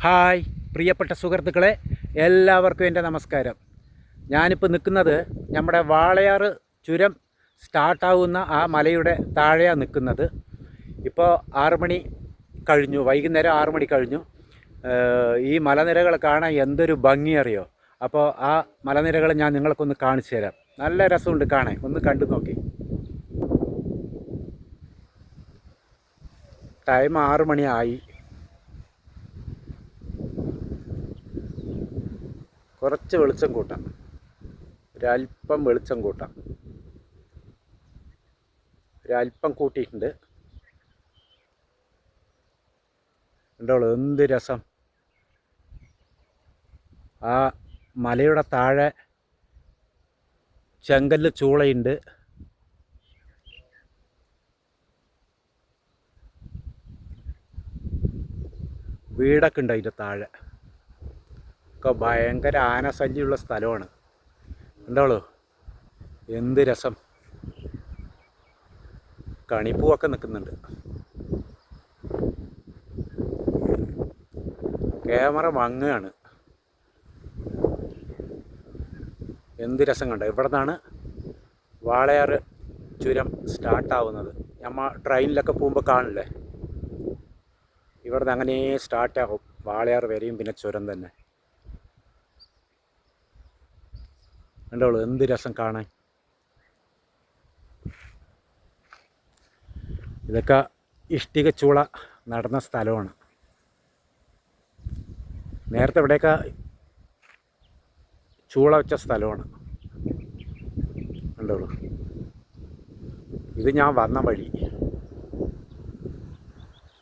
Hi പ്രിയപ്പെട്ട സുഹൃത്തുക്കളെ, എല്ലാവർക്കും എൻ്റെ നമസ്കാരം. ഞാനിപ്പോൾ നിൽക്കുന്നത് നമ്മുടെ വാളയാർ ചുരം സ്റ്റാർട്ടാവുന്ന ആ മലയുടെ താഴെയാണ് നിൽക്കുന്നത്. ഇപ്പോൾ 6 മണി കഴിഞ്ഞു, വൈകുന്നേരം 6 മണി കഴിഞ്ഞു. ഈ മലനിരകൾ കാണാൻ എന്തൊരു ഭംഗി അറിയോ. അപ്പോൾ ആ മലനിരകൾ ഞാൻ നിങ്ങൾക്കൊന്ന് കാണിച്ചു തരാം. നല്ല രസമുണ്ട് കാണാൻ, ഒന്ന് കണ്ടു നോക്കി. ടൈം 6 മണിയായി. കുറച്ച് വെളിച്ചം കൂട്ടാം, ഒരല്പം വെളിച്ചം കൂട്ടാം, ഒരല്പം കൂട്ടിയിട്ടുണ്ട്. ഉണ്ടോളൂ, എന്ത് രസം. ആ മലയുടെ താഴെ ചെങ്കല്ല് ചൂളയുണ്ട്. വീടൊക്കെ ഉണ്ട് അതിൻ്റെ താഴെ. ഒക്കെ ഭയങ്കര ആനശല്യമുള്ള സ്ഥലമാണ്. ഉണ്ടോളൂ, എന്ത് രസം. കണിപ്പൂവൊക്കെ നിൽക്കുന്നുണ്ട്. ക്യാമറ മങ്ങുകയാണ്. എന്ത് രസം കണ്ടോ. ഇവിടെ നിന്നാണ് വാളയാർ ചുരം സ്റ്റാർട്ടാവുന്നത്. നമ്മൾ ട്രെയിനിലൊക്കെ പോകുമ്പോൾ കാണില്ലേ, ഇവിടെ നിന്ന് അങ്ങനെ സ്റ്റാർട്ടാകും വാളയാർ വരെയും, പിന്നെ ചുരം തന്നെ. കണ്ടോളൂ, എന്ത് രസം കാണാൻ. ഇതൊക്കെ ഇഷ്ടിക ചൂള നടന്ന സ്ഥലമാണ്. നേരത്തെ ഇവിടെയൊക്കെ ചൂള വെച്ച സ്ഥലമാണ്. കണ്ടോളൂ, ഇത് ഞാൻ വന്ന വഴി.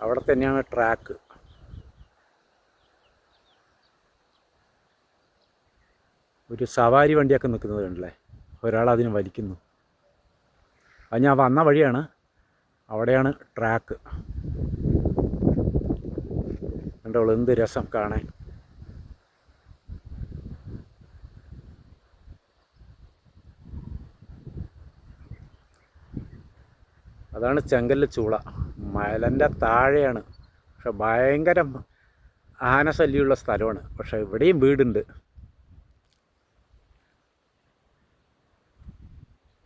അവിടെ തന്നെയാണ് ട്രാക്ക്. ഒരു സവാരി വണ്ടിയൊക്കെ നിൽക്കുന്നത് കണ്ടില്ലേ, ഒരാൾ അതിന് വലിക്കുന്നു. അത് ഞാൻ വന്ന വഴിയാണ്, അവിടെയാണ് ട്രാക്ക്. കണ്ടോളൂ, എന്ത് രസം കാണാൻ. അതാണ് ചെങ്കല്ല് ചൂള, മലൻ്റെ താഴെയാണ്. പക്ഷെ ഭയങ്കര ആനശല്യമുള്ള സ്ഥലമാണ്. പക്ഷെ ഇവിടെയും വീടുണ്ട്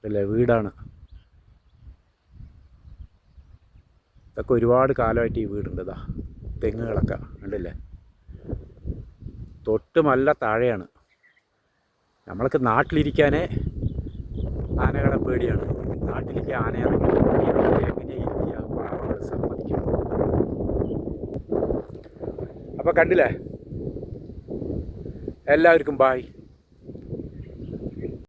അല്ലേ, വീടാണ്. ഇതൊക്കെ ഒരുപാട് കാലമായിട്ട് ഈ വീടുണ്ട്. ഇതാ തെങ്ങുകളൊക്കെ ഉണ്ടല്ലേ, തൊട്ട് നല്ല താഴെയാണ്. നമ്മൾക്ക് നാട്ടിലിരിക്കാനേ ആനകളെ പേടിയാണ്. നാട്ടിലേക്ക് ആന ഇറങ്ങി എങ്ങനെയാ ഇരിക്കുക, പാവങ്ങൾ സമ്മതിക്കണം. അപ്പോൾ കണ്ടില്ലേ, എല്ലാവർക്കും ബായ്.